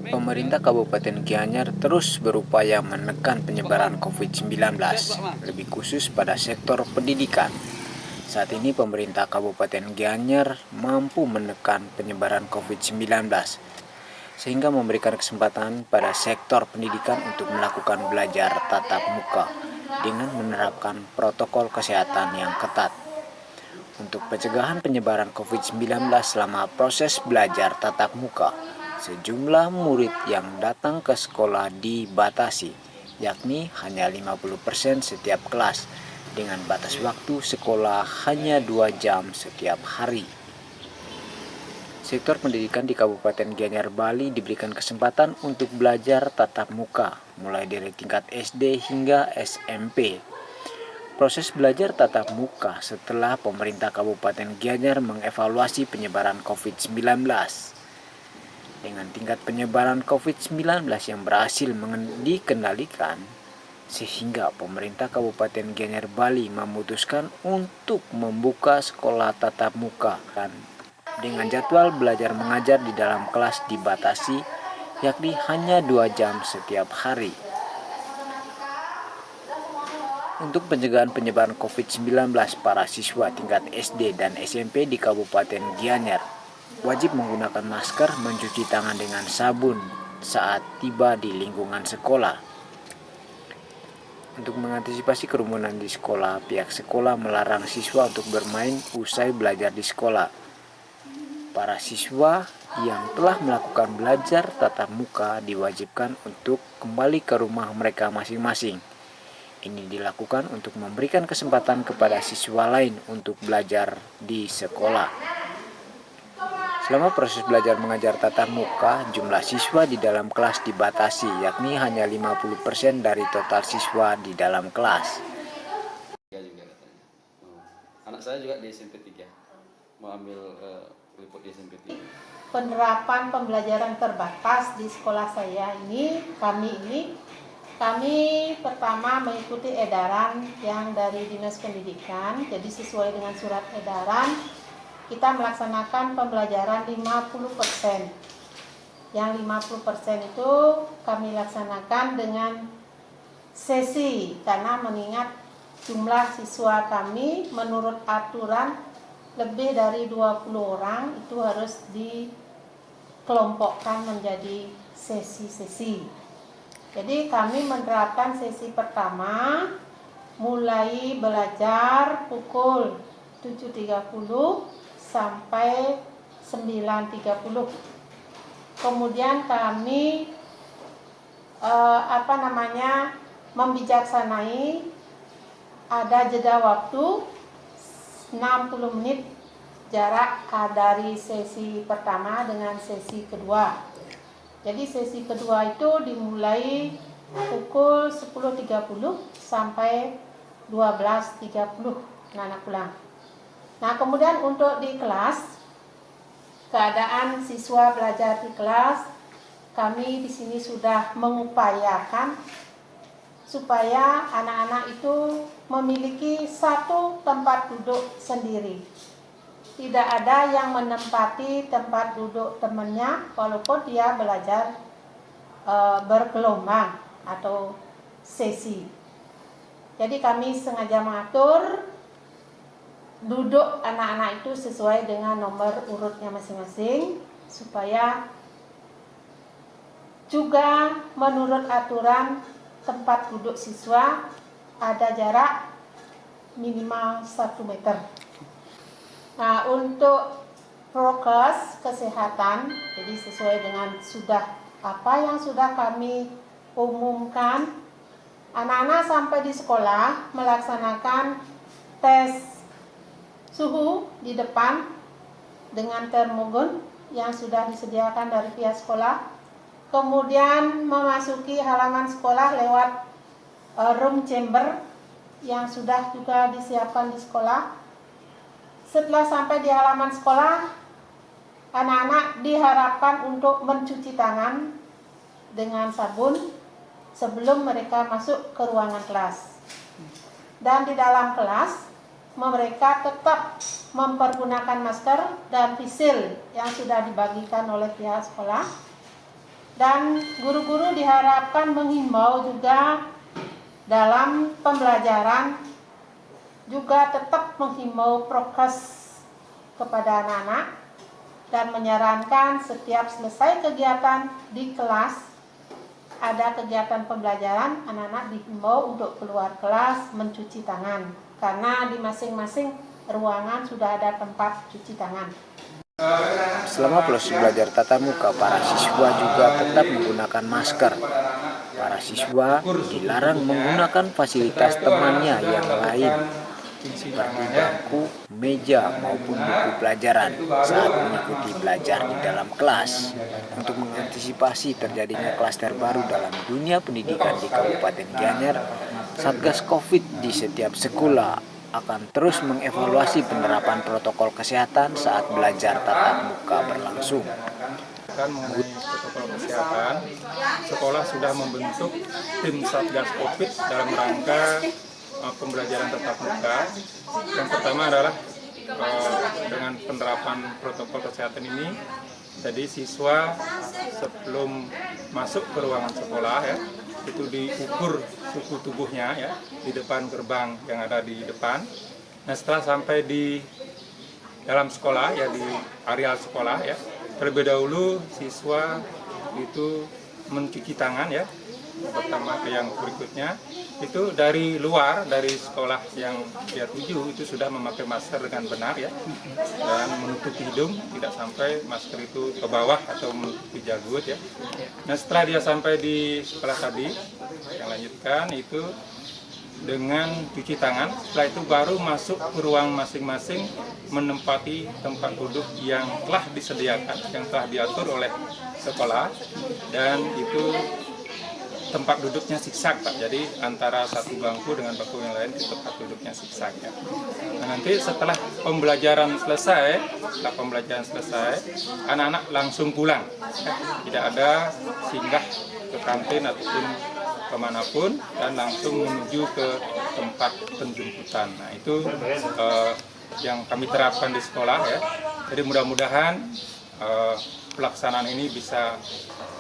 Pemerintah Kabupaten Gianyar terus berupaya menekan penyebaran COVID-19, lebih khusus pada sektor pendidikan. Saat ini pemerintah Kabupaten Gianyar mampu menekan penyebaran COVID-19, sehingga memberikan kesempatan pada sektor pendidikan untuk melakukan belajar tatap muka dengan menerapkan protokol kesehatan yang ketat. Untuk pencegahan penyebaran COVID-19 selama proses belajar tatap muka, sejumlah murid yang datang ke sekolah dibatasi, yakni hanya 50% setiap kelas, dengan batas waktu sekolah hanya 2 jam setiap hari. Sektor pendidikan di Kabupaten Gianyar, Bali diberikan kesempatan untuk belajar tatap muka, mulai dari tingkat SD hingga SMP. Proses belajar tatap muka setelah pemerintah Kabupaten Gianyar mengevaluasi penyebaran COVID-19. Dengan tingkat penyebaran COVID-19 yang berhasil dikendalikan, sehingga pemerintah Kabupaten Gianyar, Bali memutuskan untuk membuka sekolah tatap muka dengan jadwal belajar mengajar di dalam kelas dibatasi, yakni hanya 2 jam setiap hari. Untuk pencegahan penyebaran COVID-19, para siswa tingkat SD dan SMP di Kabupaten Gianyar wajib menggunakan masker, mencuci tangan dengan sabun saat tiba di lingkungan sekolah. Untuk mengantisipasi kerumunan di sekolah, pihak sekolah melarang siswa untuk bermain usai belajar di sekolah. Para siswa yang telah melakukan belajar tatap muka diwajibkan untuk kembali ke rumah mereka masing-masing. Ini dilakukan untuk memberikan kesempatan kepada siswa lain untuk belajar di sekolah. Selama proses belajar mengajar tatap muka, jumlah siswa di dalam kelas dibatasi, yakni hanya 50% dari total siswa di dalam kelas. Anak saya juga di SMP 3, mau ambil liput di SMP 3. Penerapan pembelajaran terbatas di sekolah saya ini, kami pertama mengikuti edaran yang dari Dinas Pendidikan. Jadi sesuai dengan surat edaran, kita melaksanakan pembelajaran 50%. Yang 50% itu kami laksanakan dengan sesi, karena mengingat jumlah siswa kami menurut aturan lebih dari 20 orang itu harus dikelompokkan menjadi sesi-sesi. Jadi kami menerapkan sesi pertama mulai belajar pukul 7.30 sampai 9.30. Kemudian kami membijaksanai ada jeda waktu 60 menit jarak dari sesi pertama dengan sesi kedua. Jadi sesi kedua itu dimulai pukul 10.30 sampai 12.30 anak pulang. Nah, kemudian untuk di kelas, keadaan siswa belajar di kelas, kami di sini sudah mengupayakan supaya anak-anak itu memiliki satu tempat duduk sendiri. Tidak ada yang menempati tempat duduk temannya walaupun dia belajar bergelombang atau sesi. Jadi kami sengaja mengatur duduk anak-anak itu sesuai dengan nomor urutnya masing-masing, supaya juga menurut aturan tempat duduk siswa ada jarak minimal 1 meter. Nah, untuk prokes kesehatan, jadi sesuai dengan apa yang sudah kami umumkan, anak-anak sampai di sekolah melaksanakan tes suhu di depan dengan termogun yang sudah disediakan dari pihak sekolah. Kemudian memasuki halaman sekolah lewat room chamber yang sudah juga disiapkan di sekolah. Setelah sampai di halaman sekolah, anak-anak diharapkan untuk mencuci tangan dengan sabun sebelum mereka masuk ke ruangan kelas. Dan di dalam kelas, mereka tetap mempergunakan masker dan visil yang sudah dibagikan oleh pihak sekolah. Dan guru-guru diharapkan menghimbau juga dalam pembelajaran, juga tetap menghimbau prokes kepada anak-anak dan menyarankan setiap selesai kegiatan di kelas, ada kegiatan pembelajaran, anak-anak dihimbau untuk keluar kelas mencuci tangan, karena di masing-masing ruangan sudah ada tempat cuci tangan. Selama proses belajar tatap muka, para siswa juga tetap menggunakan masker. Para siswa dilarang menggunakan fasilitas temannya yang lain, seperti bangku, meja, maupun buku pelajaran saat mengikuti belajar di dalam kelas. Untuk mengantisipasi terjadinya klaster baru dalam dunia pendidikan di Kabupaten Gianyar, Satgas COVID di setiap sekolah akan terus mengevaluasi penerapan protokol kesehatan saat belajar tatap muka berlangsung. Mengenai protokol kesehatan, sekolah sudah membentuk tim Satgas COVID dalam rangka pembelajaran tatap muka. Yang pertama adalah dengan penerapan protokol kesehatan ini, jadi siswa sebelum masuk ke ruangan sekolah ya, itu diukur suhu tubuhnya ya di depan gerbang yang ada di depan. Nah, setelah sampai di dalam sekolah ya, di areal sekolah ya, terlebih dahulu siswa itu mencuci tangan ya. Pertama ke yang berikutnya itu dari luar, dari sekolah yang dia tuju itu sudah memakai masker dengan benar ya, dan menutupi hidung, tidak sampai masker itu ke bawah atau menutupi janggut ya. Nah, setelah dia sampai di sekolah tadi, yang lanjutkan itu dengan cuci tangan. Setelah itu baru masuk ke ruang masing-masing, menempati tempat duduk yang telah disediakan, yang telah diatur oleh sekolah, dan itu tempat duduknya zigzag Pak. Jadi antara satu bangku dengan bangku yang lain itu tempat duduknya zigzag ya. Nah, nanti setelah pembelajaran selesai, anak-anak langsung pulang. Tidak ada singgah ke kantin ataupun kemanapun, dan langsung menuju ke tempat penjemputan. Nah, itu yang kami terapkan di sekolah ya. Jadi mudah-mudahan pelaksanaan ini bisa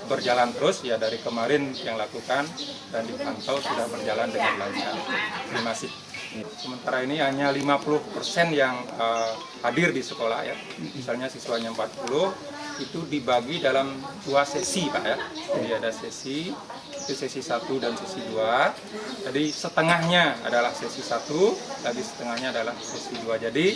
berjalan terus ya, dari kemarin yang lakukan dan dipantau sudah berjalan dengan lancar. Terima kasih. Sementara ini hanya 50% yang hadir di sekolah ya. Misalnya siswanya 40, itu dibagi dalam 2 sesi Pak ya. Jadi ada sesi, itu sesi 1 dan sesi 2. Jadi setengahnya adalah sesi 1, tadi setengahnya adalah sesi 2. Jadi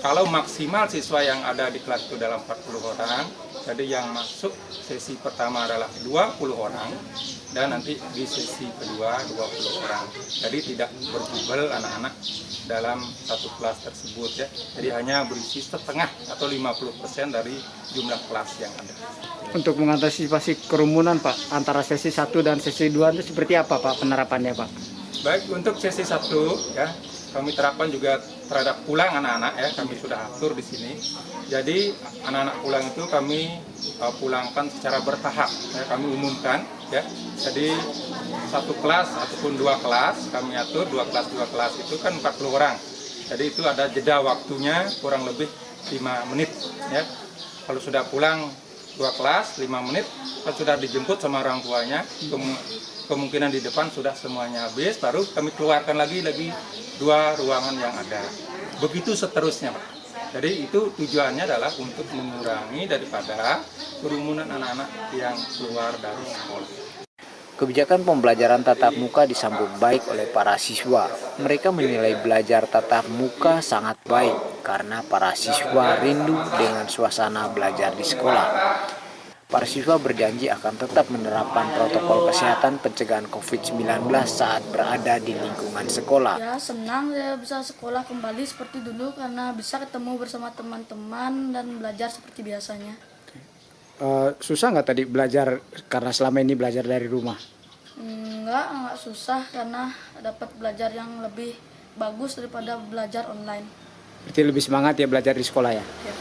kalau maksimal siswa yang ada di kelas itu dalam 40 orang, jadi yang masuk sesi pertama adalah 20 orang, dan nanti di sesi kedua 20 orang. Jadi tidak berjubel anak-anak dalam satu kelas tersebut ya. Jadi hanya berisi setengah atau 50% dari jumlah kelas yang ada. Untuk mengantisipasi kerumunan Pak, antara sesi 1 dan sesi 2 itu seperti apa Pak penerapannya Pak? Baik, untuk sesi 1 ya, kami terapkan juga terhadap pulang anak-anak ya, kami sudah atur di sini. Jadi anak-anak pulang itu kami pulangkan secara bertahap ya, kami umumkan ya. Jadi satu kelas ataupun 2 kelas kami atur, 2 kelas itu kan 40 orang. Jadi itu ada jeda waktunya kurang lebih 5 menit ya. Kalau sudah pulang 2 kelas 5 menit, kalau sudah dijemput sama orang tuanya, kemungkinan di depan sudah semuanya habis, baru kami keluarkan lagi 2 ruangan yang ada. Begitu seterusnya Pak. Jadi itu tujuannya adalah untuk mengurangi daripada kerumunan anak-anak yang keluar dari sekolah. Kebijakan pembelajaran tatap muka disambut baik oleh para siswa. Mereka menilai belajar tatap muka sangat baik karena para siswa rindu dengan suasana belajar di sekolah. Para siswa berjanji akan tetap menerapkan protokol kesehatan pencegahan COVID-19 saat berada di lingkungan sekolah. Ya, senang saya bisa sekolah kembali seperti dulu karena bisa ketemu bersama teman-teman dan belajar seperti biasanya. Susah nggak tadi belajar karena selama ini belajar dari rumah? Enggak susah karena dapat belajar yang lebih bagus daripada belajar online. Berarti lebih semangat ya belajar di sekolah ya? Ya.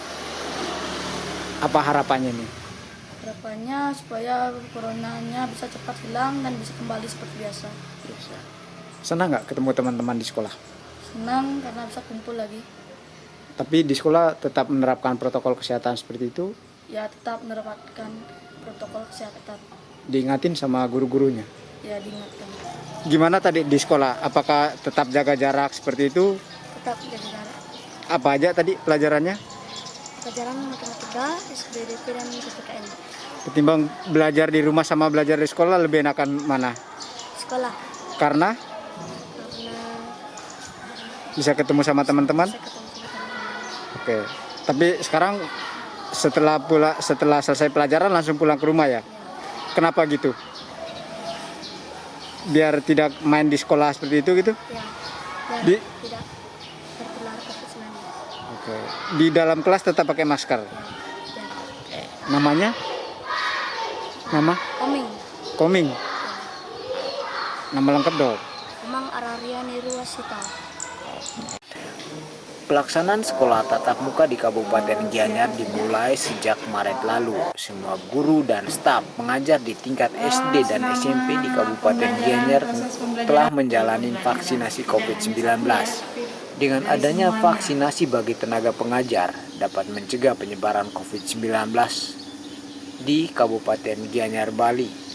Apa harapannya nih? Harapannya supaya coronanya bisa cepat hilang dan bisa kembali seperti biasa. Senang nggak ketemu teman-teman di sekolah? Senang karena bisa kumpul lagi. Tapi di sekolah tetap menerapkan protokol kesehatan seperti itu? Ya, tetap menerapkan protokol kesehatan. Diingatin sama guru-gurunya. Ya diingatkan. Gimana tadi di sekolah? Apakah tetap jaga jarak seperti itu? Tetap jaga jarak. Apa aja tadi pelajarannya? Pelajaran matematika, SBDP dan PPKN. Ketimbang belajar di rumah sama belajar di sekolah, lebih enakan mana? Sekolah Karena karena bisa ketemu sama teman-teman. saya ketemu sama teman-teman. Oke. Tapi sekarang setelah selesai pelajaran langsung pulang ke rumah ya? Kenapa gitu? Biar tidak main di sekolah seperti itu gitu? Ya, dan Di- tidak tertular COVID-19. Oke. Di dalam kelas tetap pakai masker. Ya. Namanya? Nama? Koming. Koming. Nama lengkap dong. Komang Araria Nirwasita. Pelaksanaan sekolah tatap muka di Kabupaten Gianyar dimulai sejak Maret lalu. Semua guru dan staf pengajar di tingkat SD dan SMP di Kabupaten Gianyar telah menjalani vaksinasi COVID-19. Dengan adanya vaksinasi bagi tenaga pengajar dapat mencegah penyebaran COVID-19 di Kabupaten Gianyar, Bali.